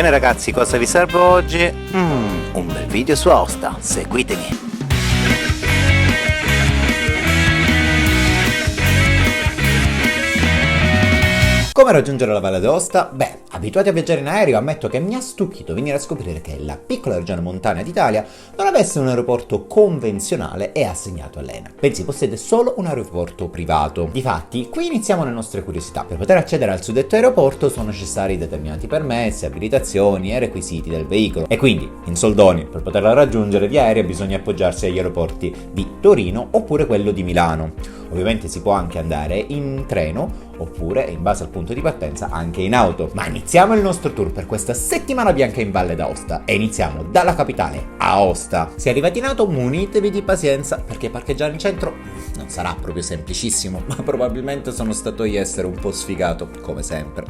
Bene ragazzi, cosa vi serve oggi? Un bel video su Aosta, seguitemi! Come raggiungere la Valle d'Aosta? Beh, abituati a viaggiare in aereo, ammetto che mi ha stupito venire a scoprire che la piccola regione montana d'Italia non avesse un aeroporto convenzionale e assegnato all'ENA, bensì possiede solo un aeroporto privato. Difatti, qui iniziamo le nostre curiosità. Per poter accedere al suddetto aeroporto sono necessari determinati permessi, abilitazioni e requisiti del veicolo. E quindi, in soldoni, per poterla raggiungere via aereo bisogna appoggiarsi agli aeroporti di Torino oppure quello di Milano. Ovviamente si può anche andare in treno oppure, in base al punto di partenza, anche in auto. Ma iniziamo il nostro tour per questa settimana bianca in Valle d'Aosta e iniziamo dalla capitale, Aosta. Se arrivate in auto munitevi di pazienza perché parcheggiare in centro non sarà proprio semplicissimo, ma probabilmente sono stato io a essere un po' sfigato, come sempre.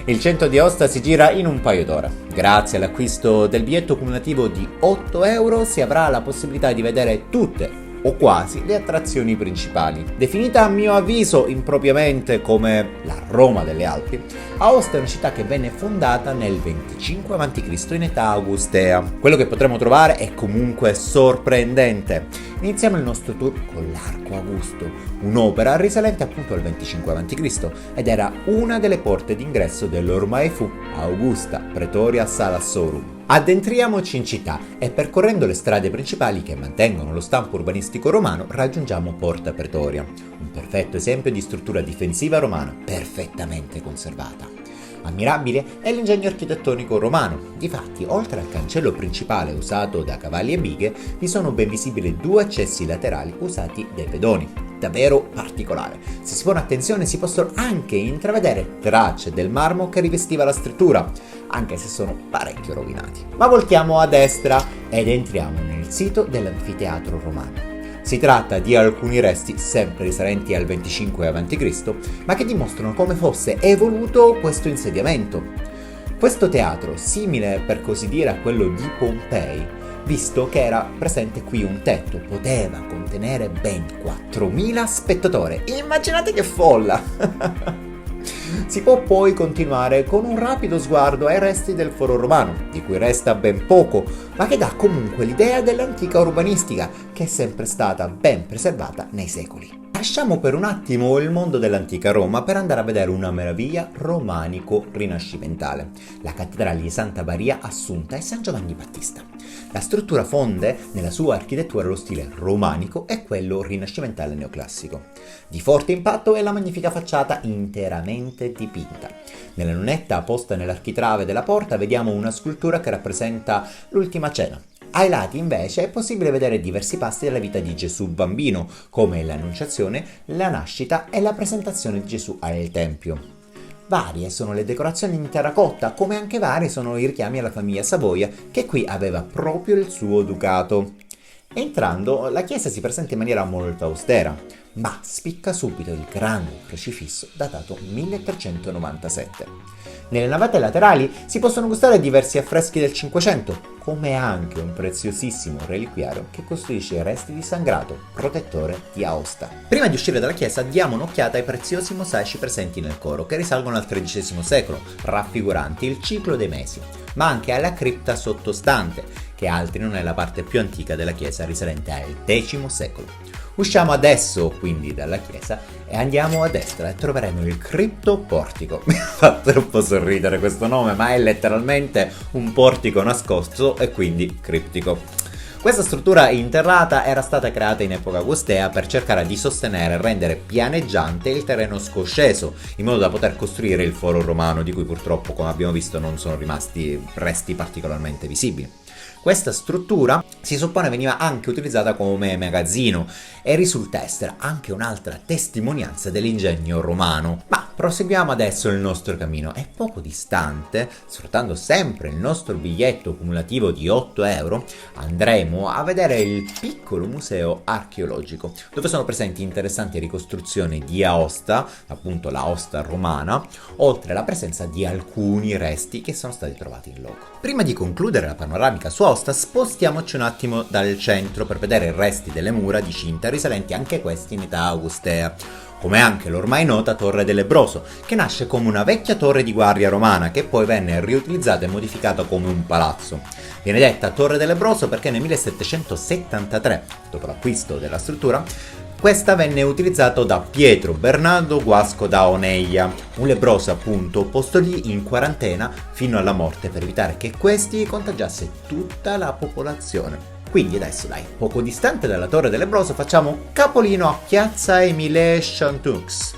Il centro di Aosta si gira in un paio d'ore. Grazie all'acquisto del biglietto cumulativo di 8 euro si avrà la possibilità di vedere tutte o quasi le attrazioni principali. Definita a mio avviso impropriamente come la Roma delle Alpi, Aosta è una città che venne fondata nel 25 a.C. in età augustea. Quello che potremo trovare è comunque sorprendente. Iniziamo il nostro tour con l'Arco Augusto, un'opera risalente appunto al 25 a.C. ed era una delle porte d'ingresso dell'ormai fu Augusta Praetoria Salassorum. Addentriamoci in città e percorrendo le strade principali che mantengono lo stampo urbanistico romano raggiungiamo Porta Praetoria, un perfetto esempio di struttura difensiva romana perfettamente conservata. Ammirabile è l'ingegno architettonico romano. Difatti, oltre al cancello principale usato da cavalli e bighe, vi sono ben visibili due accessi laterali usati dai pedoni. Davvero particolare. Se si pone attenzione si possono anche intravedere tracce del marmo che rivestiva la struttura, anche se sono parecchio rovinati. Ma voltiamo a destra ed entriamo nel sito dell'anfiteatro romano. Si tratta di alcuni resti sempre risalenti al 25 a.C., ma che dimostrano come fosse evoluto questo insediamento. Questo teatro, simile per così dire a quello di Pompei, visto che era presente qui un tetto, poteva contenere ben 4.000 spettatori. Immaginate che folla! Si può poi continuare con un rapido sguardo ai resti del foro romano, di cui resta ben poco, ma che dà comunque l'idea dell'antica urbanistica, che è sempre stata ben preservata nei secoli. Lasciamo per un attimo il mondo dell'antica Roma per andare a vedere una meraviglia romanico-rinascimentale, la cattedrale di Santa Maria Assunta e San Giovanni Battista. La struttura fonde nella sua architettura lo stile romanico e quello rinascimentale neoclassico. Di forte impatto è la magnifica facciata interamente dipinta. Nella lunetta posta nell'architrave della porta vediamo una scultura che rappresenta l'Ultima Cena. Ai lati invece è possibile vedere diversi passi della vita di Gesù bambino, come l'Annunciazione, la nascita e la presentazione di Gesù al Tempio. Varie sono le decorazioni in terracotta, come anche vari sono i richiami alla famiglia Savoia, che qui aveva proprio il suo ducato. Entrando, la chiesa si presenta in maniera molto austera, ma spicca subito il grande crocifisso datato 1397. Nelle navate laterali si possono gustare diversi affreschi del Cinquecento, come anche un preziosissimo reliquiario che costruisce i resti di San Grato, protettore di Aosta. Prima di uscire dalla chiesa diamo un'occhiata ai preziosi mosaici presenti nel coro, che risalgono al XIII secolo, raffiguranti il ciclo dei mesi, ma anche alla cripta sottostante, che altri non è la parte più antica della chiesa risalente al X secolo. Usciamo adesso quindi dalla chiesa e andiamo a destra e troveremo il criptoportico. Mi ha fatto troppo sorridere questo nome, ma è letteralmente un portico nascosto e quindi criptico. Questa struttura interrata era stata creata in epoca augustea per cercare di sostenere e rendere pianeggiante il terreno scosceso, in modo da poter costruire il foro romano, di cui purtroppo, come abbiamo visto, non sono rimasti resti particolarmente visibili. Questa struttura si suppone veniva anche utilizzata come magazzino e risulta essere anche un'altra testimonianza dell'ingegno romano. Ma proseguiamo adesso il nostro cammino e poco distante, sfruttando sempre il nostro biglietto cumulativo di 8 euro, andremo a vedere il piccolo museo archeologico, dove sono presenti interessanti ricostruzioni di Aosta, appunto la Aosta romana, oltre alla presenza di alcuni resti che sono stati trovati in loco. Prima di concludere la panoramica su Aosta, spostiamoci un attimo dal centro per vedere i resti delle mura di cinta risalenti anche questi in età augustea. come anche l'ormai nota Torre del Lebroso, che nasce come una vecchia torre di guardia romana che poi venne riutilizzata e modificata come un palazzo. Viene detta Torre del Lebroso perché nel 1773, dopo l'acquisto della struttura, questa venne utilizzata da Pietro Bernardo Guasco da Oneia, un lebbroso appunto posto lì in quarantena fino alla morte per evitare che questi contagiasse tutta la popolazione. Quindi adesso dai, poco distante dalla Torre del Lebroso facciamo capolino a Piazza Émile Chanteux,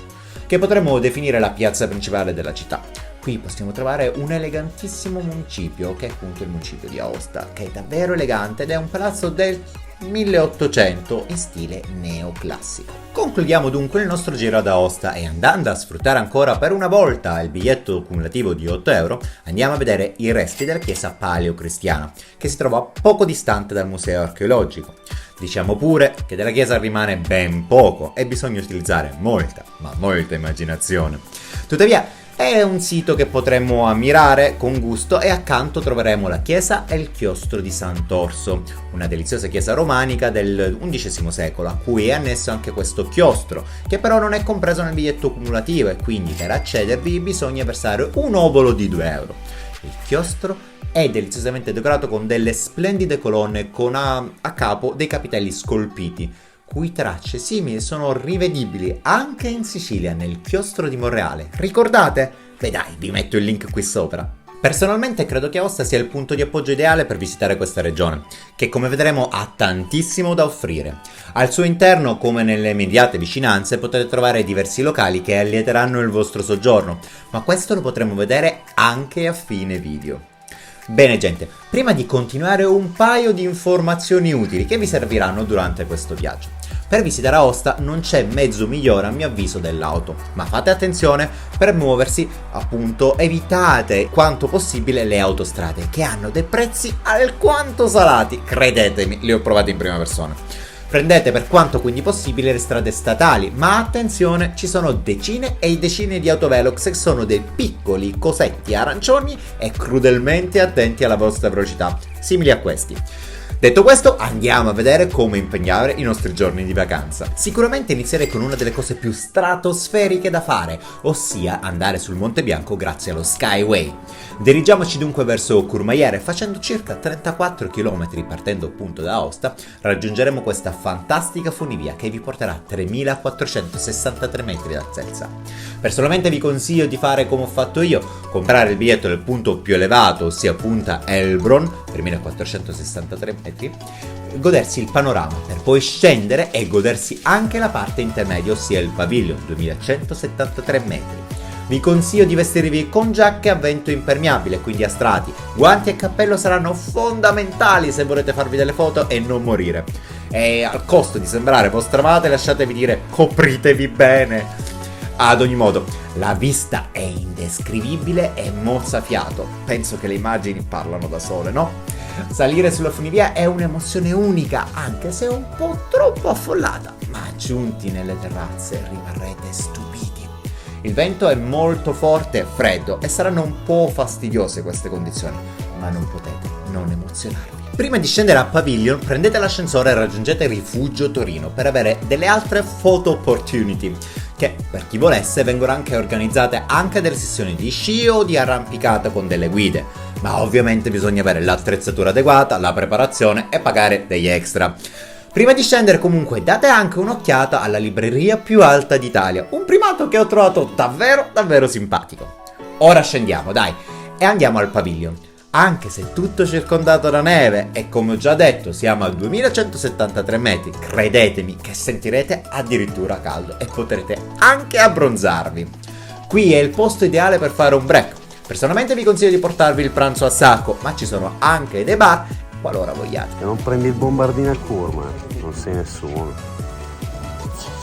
che potremmo definire la piazza principale della città. Qui possiamo trovare un elegantissimo municipio, che è appunto il municipio di Aosta, che è davvero elegante ed è un palazzo del 1800 in stile neoclassico. Concludiamo dunque il nostro giro ad Aosta e andando a sfruttare ancora per una volta il biglietto cumulativo di 8 euro, andiamo a vedere i resti della chiesa paleocristiana, che si trova poco distante dal museo archeologico. Diciamo pure che della chiesa rimane ben poco e bisogna utilizzare molta, ma molta immaginazione. Tuttavia, è un sito che potremmo ammirare con gusto e accanto troveremo la chiesa e il chiostro di Sant'Orso, una deliziosa chiesa romanica del XI secolo a cui è annesso anche questo chiostro, che però non è compreso nel biglietto cumulativo e quindi per accedervi bisogna versare un obolo di 2 euro. Il chiostro è deliziosamente decorato con delle splendide colonne con a capo dei capitelli scolpiti, cui tracce simili sono rivedibili anche in Sicilia nel chiostro di Monreale. Ricordate? Beh dai, vi metto il link qui sopra. Personalmente credo che Aosta sia il punto di appoggio ideale per visitare questa regione, che come vedremo ha tantissimo da offrire. Al suo interno, come nelle immediate vicinanze, potrete trovare diversi locali che allieteranno il vostro soggiorno, ma questo lo potremo vedere anche a fine video. Bene gente, prima di continuare un paio di informazioni utili che vi serviranno durante questo viaggio. Per visitare Aosta non c'è mezzo migliore a mio avviso dell'auto, ma fate attenzione per muoversi, appunto evitate quanto possibile le autostrade che hanno dei prezzi alquanto salati, credetemi, li ho provati in prima persona. Prendete per quanto quindi possibile le strade statali, ma attenzione, ci sono decine e decine di autovelox che sono dei piccoli cosetti arancioni e crudelmente attenti alla vostra velocità, simili a questi. Detto questo, andiamo a vedere come impegnare i nostri giorni di vacanza. Sicuramente inizierei con una delle cose più stratosferiche da fare, ossia andare sul Monte Bianco grazie allo Skyway. Dirigiamoci dunque verso Courmayeur e facendo circa 34 km partendo appunto da Aosta, raggiungeremo questa fantastica funivia che vi porterà a 3463 metri d'altezza. Personalmente vi consiglio di fare come ho fatto io, comprare il biglietto del punto più elevato, ossia punta Elbron, per 1463 metri, godersi il panorama per poi scendere e godersi anche la parte intermedia, ossia il pavilion, 2173 metri. Vi consiglio di vestirvi con giacche a vento impermeabile, quindi a strati. Guanti e cappello saranno fondamentali se volete farvi delle foto e non morire. E al costo di sembrare vostra madre, lasciatevi dire, copritevi bene. Ad ogni modo, la vista è indescrivibile e mozzafiato. Penso che le immagini parlano da sole, no? Salire sulla funivia è un'emozione unica, anche se un po' troppo affollata, ma giunti nelle terrazze rimarrete stupiti. Il vento è molto forte e freddo e saranno un po' fastidiose queste condizioni, ma non potete non emozionarvi. Prima di scendere a Pavilion prendete l'ascensore e raggiungete Rifugio Torino per avere delle altre photo opportunity, che per chi volesse vengono anche organizzate anche delle sessioni di sci o di arrampicata con delle guide, ma ovviamente bisogna avere l'attrezzatura adeguata, la preparazione e pagare degli extra. Prima di scendere comunque date anche un'occhiata alla libreria più alta d'Italia, un primato che ho trovato davvero simpatico. Ora scendiamo dai e andiamo al Pavilion. Anche se tutto circondato da neve e come ho già detto siamo a 2173 metri, credetemi che sentirete addirittura caldo e potrete anche abbronzarvi. Qui è il posto ideale per fare un break. Personalmente vi consiglio di portarvi il pranzo a sacco, ma ci sono anche dei bar qualora vogliate. Se non prendi il bombardino a curva, non sei nessuno.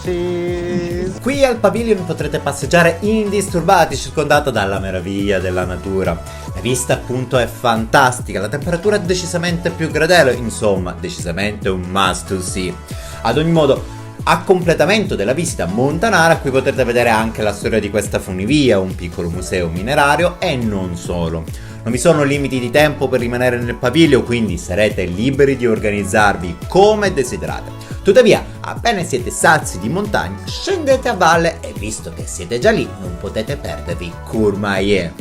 Sì. Qui al Pavilion potrete passeggiare indisturbati, circondato dalla meraviglia della natura. La vista appunto è fantastica, la temperatura è decisamente più gradevole, insomma, decisamente un must to see. Ad ogni modo, a completamento della visita montanara qui potrete vedere anche la storia di questa funivia, un piccolo museo minerario e non solo. Non vi sono limiti di tempo per rimanere nel pavilion, quindi sarete liberi di organizzarvi come desiderate. Tuttavia, Appena siete sazi di montagna, scendete a valle e visto che siete già lì, non potete perdervi Courmayeur.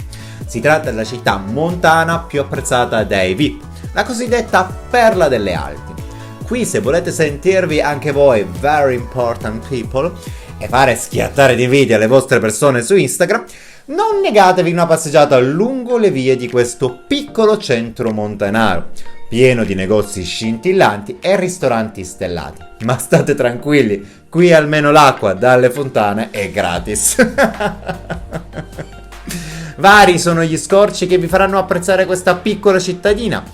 Si tratta della città montana più apprezzata dai VIP, la cosiddetta perla delle Alpi. Qui, se volete sentirvi anche voi very important people e fare schiattare di invidia alle vostre persone su Instagram, non negatevi una passeggiata lungo le vie di questo piccolo centro montanaro, pieno di negozi scintillanti e ristoranti stellati. Ma state tranquilli, qui almeno l'acqua dalle fontane è gratis. Vari sono gli scorci che vi faranno apprezzare questa piccola cittadina,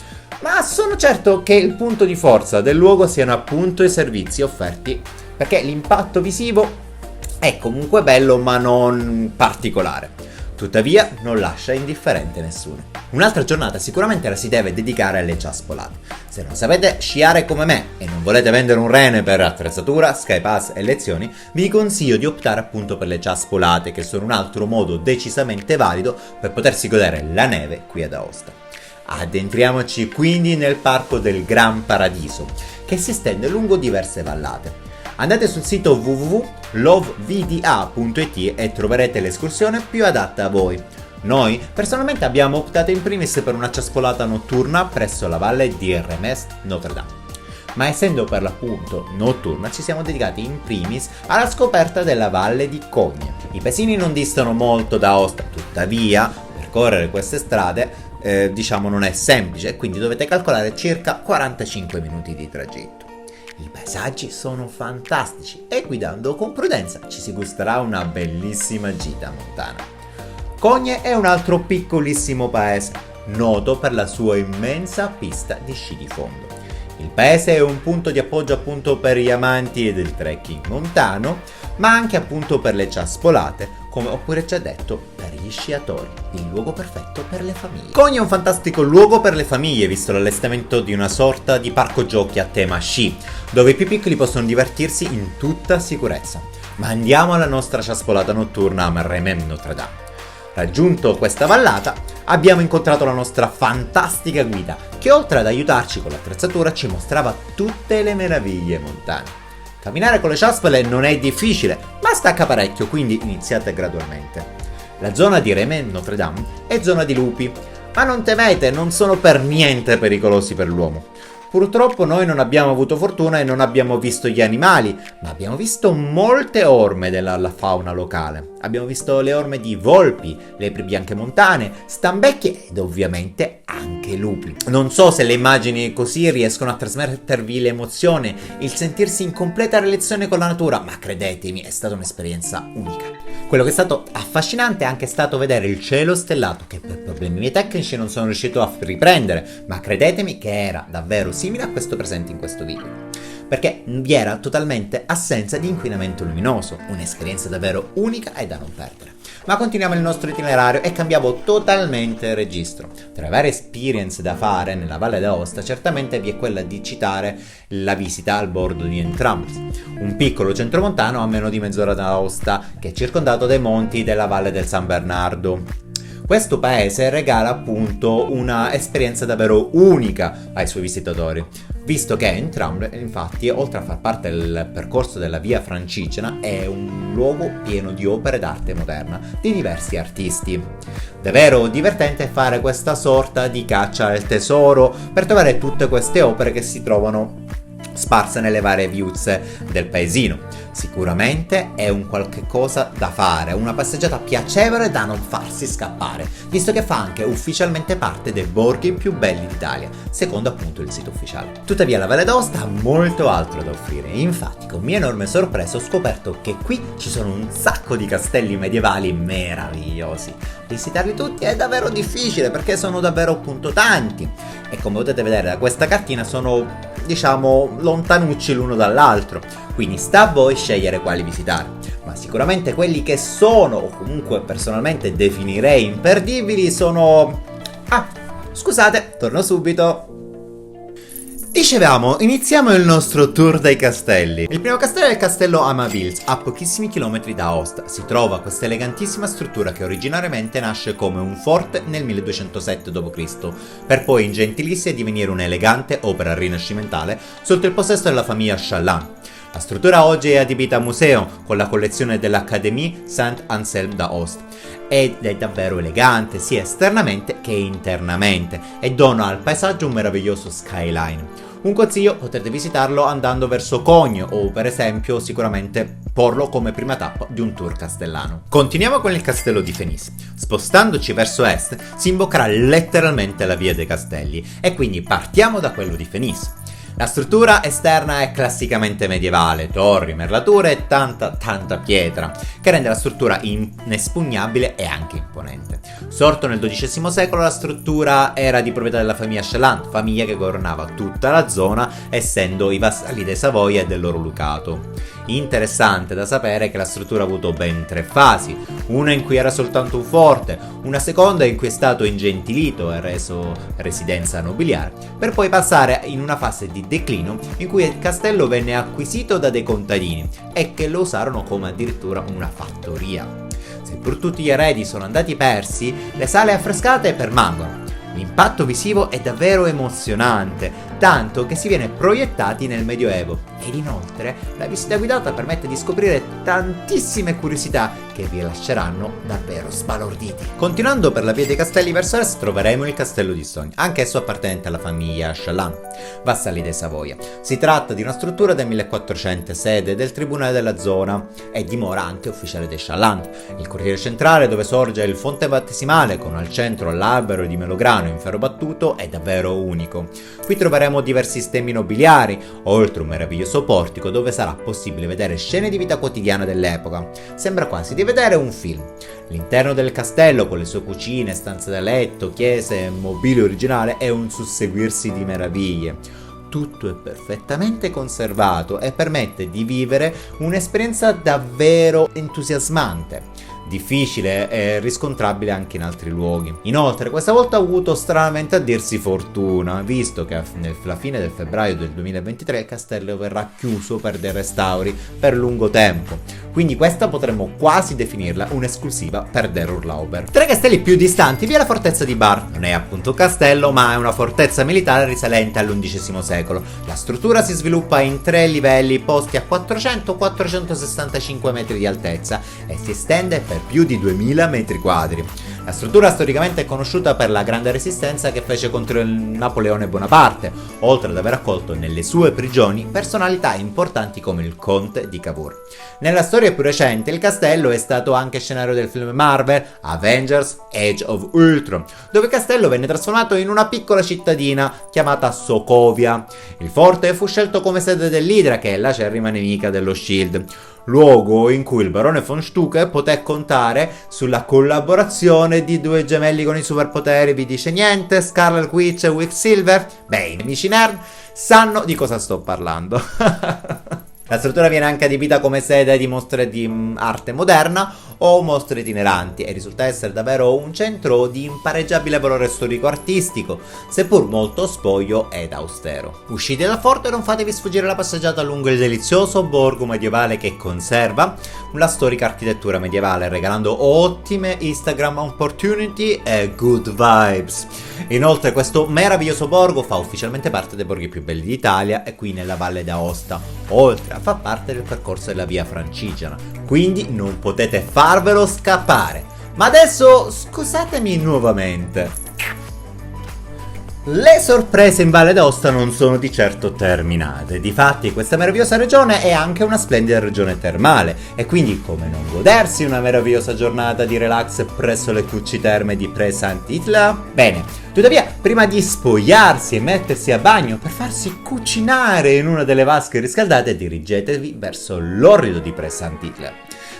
ma sono certo che il punto di forza del luogo siano appunto i servizi offerti, perché l'impatto visivo è comunque bello ma non particolare. Tuttavia non lascia indifferente nessuno. Un'altra giornata sicuramente la si deve dedicare alle ciaspolate. Se non sapete sciare come me e non volete vendere un rene per attrezzatura, skypass e lezioni, vi consiglio di optare appunto per le ciaspolate, che sono un altro modo decisamente valido per potersi godere la neve qui ad Aosta. Addentriamoci quindi nel parco del Gran Paradiso, che si estende lungo diverse vallate. Andate sul sito www.lovvda.it e troverete l'escursione più adatta a voi. Noi personalmente abbiamo optato in primis per una ciaspolata notturna presso la valle di Remest Notre Dame. Ma essendo per l'appunto notturna, ci siamo dedicati in primis alla scoperta della valle di Cogne. I paesini non distano molto da Aosta, tuttavia percorrere queste strade non è semplice e quindi dovete calcolare circa 45 minuti di tragitto. I paesaggi sono fantastici e guidando con prudenza ci si gusterà una bellissima gita montana. Cogne è un altro piccolissimo paese, noto per la sua immensa pista di sci di fondo. Il paese è un punto di appoggio appunto per gli amanti del trekking montano, ma anche appunto per le ciaspolate, come ho pure già detto, per gli sciatori, il luogo perfetto per le famiglie. Cogne è un fantastico luogo per le famiglie, visto l'allestimento di una sorta di parco giochi a tema sci, dove i più piccoli possono divertirsi in tutta sicurezza. Ma andiamo alla nostra ciaspolata notturna a Remem Notre Dame. Raggiunto questa vallata, abbiamo incontrato la nostra fantastica guida, che oltre ad aiutarci con l'attrezzatura ci mostrava tutte le meraviglie montane. Camminare con le ciaspole non è difficile, ma stacca parecchio, quindi iniziate gradualmente. La zona di Remem Notre Dame è zona di lupi, ma non temete, non sono per niente pericolosi per l'uomo. Purtroppo noi non abbiamo avuto fortuna e non abbiamo visto gli animali, ma abbiamo visto molte orme della fauna locale. Abbiamo visto le orme di volpi, lepri bianche montane, stambecchie ed ovviamente anche lupi. Non so se le immagini così riescono a trasmettervi l'emozione, il sentirsi in completa relazione con la natura, ma credetemi, è stata un'esperienza unica. Quello che è stato affascinante è anche stato vedere il cielo stellato, che per problemi miei tecnici non sono riuscito a riprendere, ma credetemi che era davvero simile a questo presente in questo video, perché vi era totalmente assenza di inquinamento luminoso, un'esperienza davvero unica e da non perdere. Ma continuiamo il nostro itinerario e cambiamo totalmente registro. Tra le varie experience da fare nella Valle d'Aosta certamente vi è quella di citare la visita al bordo di Entrambles, un piccolo centro montano a meno di mezz'ora da Aosta che è circondato dai monti della Valle del San Bernardo. Questo paese regala appunto una esperienza davvero unica ai suoi visitatori, visto che Entrambles, infatti, oltre a far parte del percorso della via francigena, è un luogo pieno di opere d'arte moderna di diversi artisti. Davvero divertente fare questa sorta di caccia al tesoro per trovare tutte queste opere che si trovano sparse nelle varie viuzze del paesino. Sicuramente è un qualche cosa da fare, una passeggiata piacevole da non farsi scappare, visto che fa anche ufficialmente parte dei borghi più belli d'Italia, secondo appunto il sito ufficiale. Tuttavia la Valle d'Aosta ha molto altro da offrire, infatti con mia enorme sorpresa ho scoperto che qui ci sono un sacco di castelli medievali meravigliosi. Visitarli tutti è davvero difficile perché sono davvero appunto tanti e come potete vedere da questa cartina sono lontanucci l'uno dall'altro, quindi sta a voi scegliere quali visitare, ma sicuramente quelli che sono o comunque personalmente definirei imperdibili sono... scusate, torno subito. Dicevamo, iniziamo il nostro tour dei castelli. Il primo castello è il castello Amavils, a pochissimi chilometri da Aosta. Si trova questa elegantissima struttura che originariamente nasce come un forte nel 1207 d.C., per poi ingentilirsi e divenire un'elegante opera rinascimentale sotto il possesso della famiglia Challant. La struttura oggi è adibita a museo con la collezione dell'Académie Saint-Anselme d'Aoste ed è davvero elegante sia esternamente che internamente e dona al paesaggio un meraviglioso skyline. Un consiglio, potrete visitarlo andando verso Cogno o per esempio sicuramente porlo come prima tappa di un tour castellano. Continuiamo con il castello di Fenice. Spostandoci verso est si imboccherà letteralmente la via dei castelli e quindi partiamo da quello di Fenice. La struttura esterna è classicamente medievale, torri, merlature e tanta pietra, che rende la struttura inespugnabile e anche imponente. Sorto nel XII secolo, la struttura era di proprietà della famiglia Chaland, famiglia che governava tutta la zona, essendo i vassalli dei Savoia e del loro ducato. Interessante da sapere che la struttura ha avuto ben 3 fasi, una in cui era soltanto un forte, una seconda in cui è stato ingentilito e reso residenza nobiliare, per poi passare in una fase di declino in cui il castello venne acquisito da dei contadini e che lo usarono come addirittura una fattoria. Seppur tutti gli eredi sono andati persi, le sale affrescate permangono. L'impatto visivo è davvero emozionante, tanto che si viene proiettati nel Medioevo ed inoltre la visita guidata permette di scoprire tantissime curiosità che vi lasceranno davvero sbalorditi. Continuando per la via dei castelli verso est troveremo il castello di Sogn, anch'esso appartenente alla famiglia Chaland, vassalli dei Savoia. Si tratta di una struttura del 1400, sede del tribunale della zona e dimora anche ufficiale dei Chaland. Il corriere centrale dove sorge il fonte battesimale con al centro l'albero di melograno in ferro battuto è davvero unico. Qui troveremo diversi stemmi nobiliari, oltre un meraviglioso portico dove sarà possibile vedere scene di vita quotidiana dell'epoca. Sembra quasi di vedere un film. L'interno del castello con le sue cucine, stanze da letto, chiese e mobilio originale è un susseguirsi di meraviglie. Tutto è perfettamente conservato e permette di vivere un'esperienza davvero entusiasmante. Difficile e riscontrabile anche in altri luoghi. Inoltre questa volta ho avuto stranamente a dirsi fortuna, visto che alla fine del febbraio del 2023 il castello verrà chiuso per dei restauri per lungo tempo. Quindi questa potremmo quasi definirla un'esclusiva per Der Urlauber. Tra i castelli più distanti vi è la fortezza di Bar. Non è appunto un castello, ma è una fortezza militare risalente all'XI secolo. La struttura si sviluppa in 3 livelli posti a 400-465 metri di altezza e si estende per più di 2000 metri quadri. La struttura storicamente è conosciuta per la grande resistenza che fece contro il Napoleone Bonaparte, oltre ad aver accolto nelle sue prigioni personalità importanti come il conte di Cavour. Nella storia più recente il castello è stato anche scenario del film Marvel Avengers Age of Ultron, dove il castello venne trasformato in una piccola cittadina chiamata Sokovia. Il forte fu scelto come sede dell'Idra, che è l'acerrima nemica dello Shield, luogo in cui il barone von Stuke poté contare sulla collaborazione di 2 gemelli con i superpoteri. Vi dice niente? Scarlet Witch e Quicksilver? Beh, i nemici nerd sanno di cosa sto parlando. La struttura viene anche adibita come sede di mostre di arte moderna o mostre itineranti e risulta essere davvero un centro di impareggiabile valore storico-artistico, seppur molto spoglio ed austero. Uscite dal forte e non fatevi sfuggire la passeggiata lungo il delizioso borgo medievale che conserva la storica architettura medievale, regalando ottime Instagram opportunity e good vibes. Inoltre questo meraviglioso borgo fa ufficialmente parte dei borghi più belli d'Italia e qui nella Valle d'Aosta, oltre a far parte del percorso della via Francigena, quindi non potete farvelo scappare. Ma adesso scusatemi nuovamente. Le sorprese in Valle d'Aosta non sono di certo terminate. Difatti questa meravigliosa regione è anche una splendida regione termale e quindi come non godersi una meravigliosa giornata di relax presso le Cucci Terme di Pré-Saint-Hitler? Bene, tuttavia prima di spogliarsi e mettersi a bagno per farsi cucinare in una delle vasche riscaldate dirigetevi verso l'orrido di Pré-Saint-Hitler.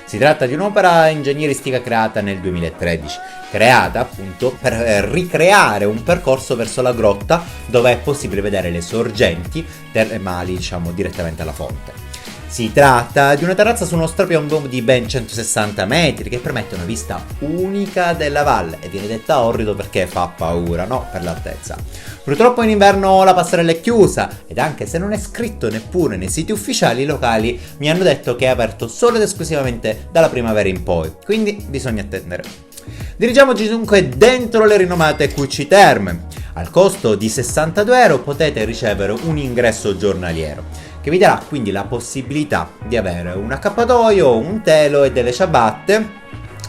Si tratta di un'opera ingegneristica creata nel 2013, creata appunto per ricreare un percorso verso la grotta dove è possibile vedere le sorgenti termali, diciamo, direttamente alla fonte. Si tratta di una terrazza su uno strapiombo di ben 160 metri che permette una vista unica della valle e viene detta orrido perché fa paura, no? Per l'altezza. Purtroppo in inverno la passerella è chiusa ed anche se non è scritto neppure nei siti ufficiali, i locali mi hanno detto che è aperto solo ed esclusivamente dalla primavera in poi, quindi bisogna attendere. Dirigiamoci dunque dentro le rinomate Cucci Terme. Al costo di 62 euro potete ricevere un ingresso giornaliero, che vi darà quindi la possibilità di avere un accappatoio, un telo e delle ciabatte,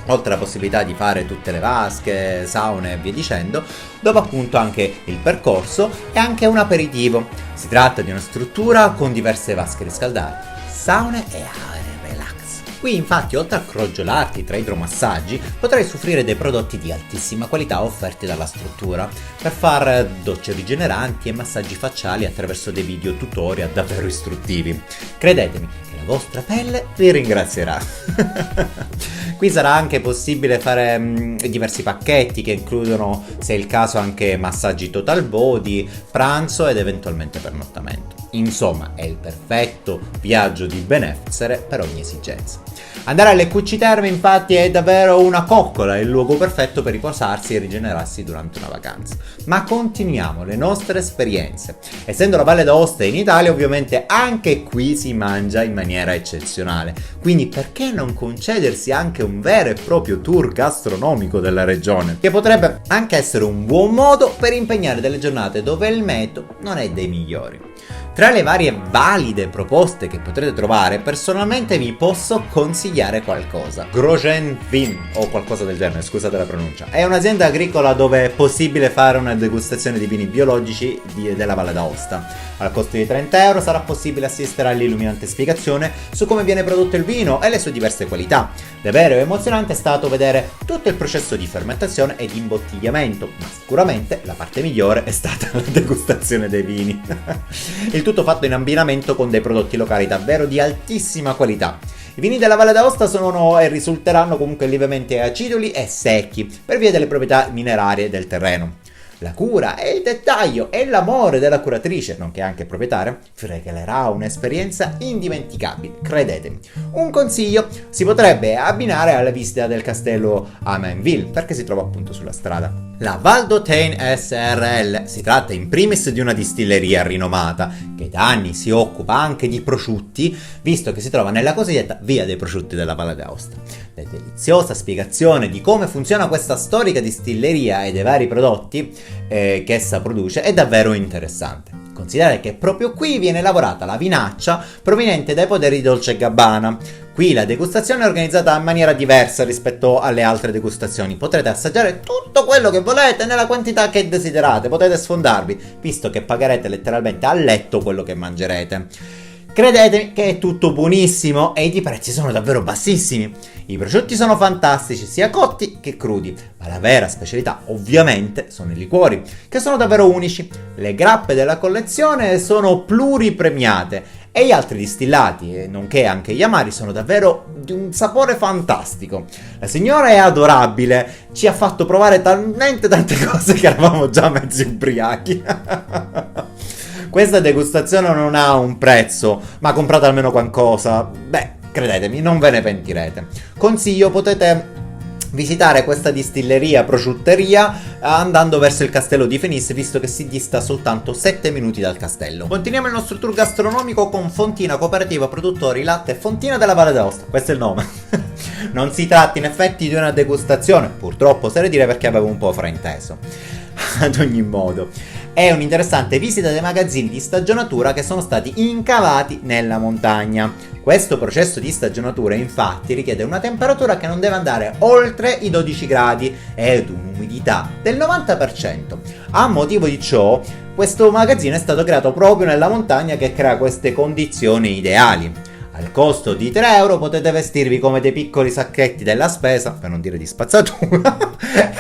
oltre alla possibilità di fare tutte le vasche, saune e via dicendo, dove appunto anche il percorso e anche un aperitivo. Si tratta di una struttura con diverse vasche riscaldate, saune e relax. Qui infatti, oltre a crogiolarti tra idromassaggi, potrai soffrire dei prodotti di altissima qualità offerti dalla struttura per far docce rigeneranti e massaggi facciali attraverso dei video tutorial davvero istruttivi. Credetemi che la vostra pelle vi ringrazierà. Qui sarà anche possibile fare diversi pacchetti che includono, se è il caso, anche massaggi total body, pranzo ed eventualmente pernottamento. Insomma, è il perfetto viaggio di benessere per ogni esigenza. Andare alle Cucci Terme infatti è davvero una coccola, è il luogo perfetto per riposarsi e rigenerarsi durante una vacanza. Ma continuiamo le nostre esperienze. Essendo la Valle d'Aosta in Italia, ovviamente anche qui si mangia in maniera eccezionale. Quindi perché non concedersi anche un vero e proprio tour gastronomico della regione? Che potrebbe anche essere un buon modo per impegnare delle giornate dove il meteo non è dei migliori. Tra le varie valide proposte che potrete trovare, personalmente vi posso consigliare qualcosa. Grozen Vin o qualcosa del genere, scusate la pronuncia. È un'azienda agricola dove è possibile fare una degustazione di vini biologici della Valle d'Aosta. Al costo di 30 euro sarà possibile assistere all'illuminante spiegazione su come viene prodotto il vino e le sue diverse qualità. Davvero emozionante è stato vedere tutto il processo di fermentazione e di imbottigliamento, ma sicuramente la parte migliore è stata la degustazione dei vini. Il tutto fatto in abbinamento con dei prodotti locali davvero di altissima qualità. I vini della Valle d'Aosta sono e risulteranno comunque lievemente aciduli e secchi per via delle proprietà minerarie del terreno. La cura e il dettaglio e l'amore della curatrice, nonché anche proprietaria, vi regalerà un'esperienza indimenticabile, credetemi. Un consiglio: si potrebbe abbinare alla visita del castello a Mainville, perché si trova appunto sulla strada. La Val d'Autun SRL si tratta in primis di una distilleria rinomata, che da anni si occupa anche di prosciutti, visto che si trova nella cosiddetta Via dei Prosciutti della Valle d'Aosta. La deliziosa spiegazione di come funziona questa storica distilleria e dei vari prodotti che essa produce è davvero interessante. Considerate che proprio qui viene lavorata la vinaccia proveniente dai poderi di Dolce & Gabbana. Qui la degustazione è organizzata in maniera diversa rispetto alle altre degustazioni. Potrete assaggiare tutto quello che volete nella quantità che desiderate, potete sfondarvi, visto che pagherete letteralmente a letto quello che mangerete. Credetemi che è tutto buonissimo e i prezzi sono davvero bassissimi. I prosciutti sono fantastici, sia cotti che crudi, ma la vera specialità ovviamente sono i liquori, che sono davvero unici. Le grappe della collezione sono pluripremiate e gli altri distillati, nonché anche gli amari, sono davvero di un sapore fantastico. La signora è adorabile, ci ha fatto provare talmente tante cose che eravamo già mezzi ubriachi. Questa degustazione non ha un prezzo, ma comprate almeno qualcosa. Beh, credetemi, non ve ne pentirete. Consiglio: potete visitare questa distilleria prosciutteria andando verso il castello di Fenice, visto che si dista soltanto 7 minuti dal castello. Continuiamo il nostro tour gastronomico con Fontina Cooperativa Produttori Latte Fontina della Valle d'Aosta. Questo è il nome. Non si tratta in effetti di una degustazione, purtroppo oserei dire, perché avevo un po' frainteso. Ad ogni modo, è un'interessante visita dei magazzini di stagionatura che sono stati incavati nella montagna. Questo processo di stagionatura infatti richiede una temperatura che non deve andare oltre i 12 gradi ed un'umidità del 90%. A motivo di ciò, questo magazzino è stato creato proprio nella montagna, che crea queste condizioni ideali. Al costo di 3 euro potete vestirvi come dei piccoli sacchetti della spesa, per non dire di spazzatura,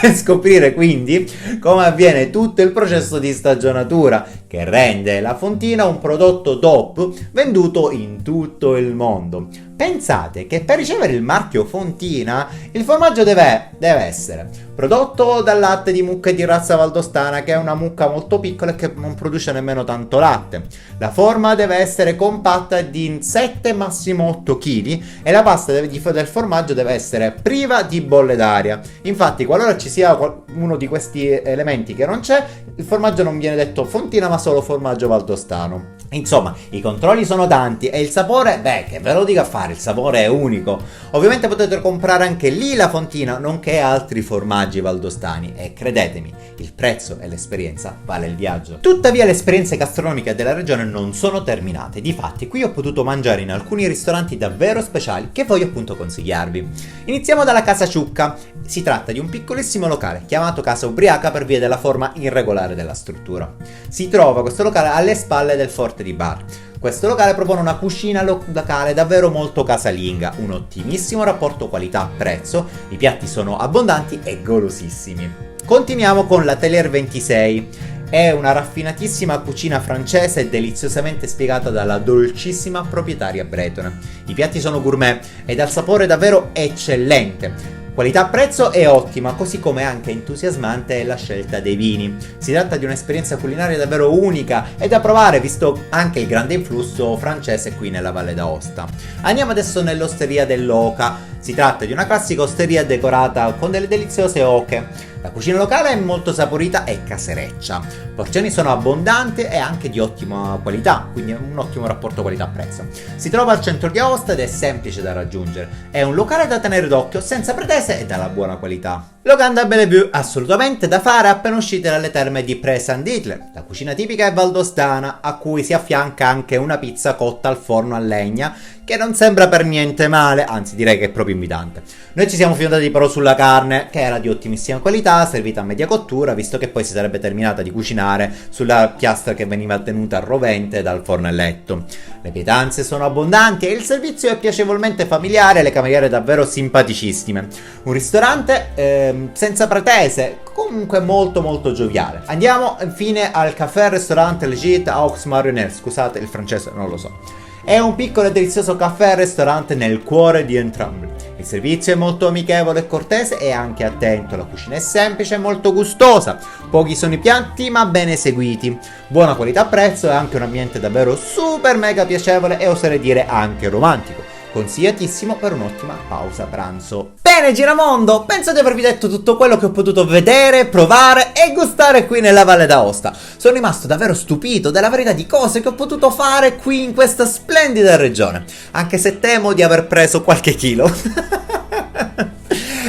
e scoprire quindi come avviene tutto il processo di stagionatura, che rende la fontina un prodotto top venduto in tutto il mondo. Pensate che per ricevere il marchio Fontina il formaggio deve essere prodotto dal latte di mucche di razza valdostana, che è una mucca molto piccola e che non produce nemmeno tanto latte. La forma deve essere compatta di 7 massimo 8 kg e la pasta del formaggio deve essere priva di bolle d'aria. Infatti, qualora ci sia uno di questi elementi che non c'è, il formaggio non viene detto Fontina, ma chiama solo formaggio valdostano. Insomma, i controlli sono tanti e il sapore, beh, che ve lo dico a fare, il sapore è unico. Ovviamente potete comprare anche lì la fontina, nonché altri formaggi valdostani e credetemi, il prezzo e l'esperienza vale il viaggio. Tuttavia le esperienze gastronomiche della regione non sono terminate, difatti qui ho potuto mangiare in alcuni ristoranti davvero speciali che voglio appunto consigliarvi. Iniziamo dalla Casa Ciucca. Si tratta di un piccolissimo locale chiamato Casa Ubriaca per via della forma irregolare della struttura. Si trova questo locale alle spalle del Forte di Bar. Questo locale propone una cucina locale davvero molto casalinga, un ottimissimo rapporto qualità-prezzo, i piatti sono abbondanti e golosissimi. Continuiamo con l'Atelier 26. È una raffinatissima cucina francese deliziosamente spiegata dalla dolcissima proprietaria bretone. I piatti sono gourmet e dal sapore davvero eccellente. Qualità-prezzo è ottima, così come anche entusiasmante è la scelta dei vini. Si tratta di un'esperienza culinaria davvero unica e da provare, visto anche il grande influsso francese qui nella Valle d'Aosta. Andiamo adesso nell'osteria dell'Oca. Si tratta di una classica osteria decorata con delle deliziose oche. La cucina locale è molto saporita e casereccia. Porzioni sono abbondanti e anche di ottima qualità, quindi un ottimo rapporto qualità-prezzo. Si trova al centro di Aosta ed è semplice da raggiungere. È un locale da tenere d'occhio, senza pretese e dalla buona qualità. Locanda Bellevue, assolutamente da fare appena uscite dalle terme di Pré-Saint-Dietler. La cucina tipica è valdostana, a cui si affianca anche una pizza cotta al forno a legna, che non sembra per niente male, anzi direi che è proprio invitante. Noi ci siamo fiondati però sulla carne, che era di ottimissima qualità, servita a media cottura, visto che poi si sarebbe terminata di cucinare sulla piastra che veniva tenuta rovente dal forno a letto. Le pietanze sono abbondanti e il servizio è piacevolmente familiare, le cameriere davvero simpaticissime. Un ristorante senza pretese, comunque molto gioviale. Andiamo infine al caffè ristorante Legit Aux Marionnaires, scusate il francese non lo so. È un piccolo e delizioso caffè e ristorante nel cuore di entrambi. Il servizio è molto amichevole e cortese e anche attento, la cucina è semplice e molto gustosa, pochi sono i piatti ma ben eseguiti, buona qualità-prezzo e anche un ambiente davvero super mega piacevole e oserei dire anche romantico. Consigliatissimo per un'ottima pausa pranzo. Bene Giramondo, penso di avervi detto tutto quello che ho potuto vedere, provare e gustare qui nella Valle d'Aosta. Sono rimasto davvero stupito della varietà di cose che ho potuto fare qui in questa splendida regione, anche se temo di aver preso qualche chilo.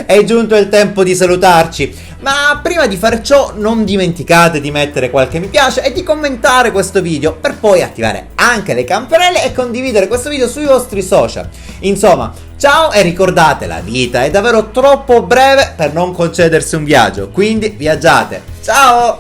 È giunto il tempo di salutarci, ma prima di fare ciò non dimenticate di mettere qualche mi piace e di commentare questo video per poi attivare anche le campanelle e condividere questo video sui vostri social. Insomma, ciao e ricordate, la vita è davvero troppo breve per non concedersi un viaggio, quindi viaggiate. Ciao!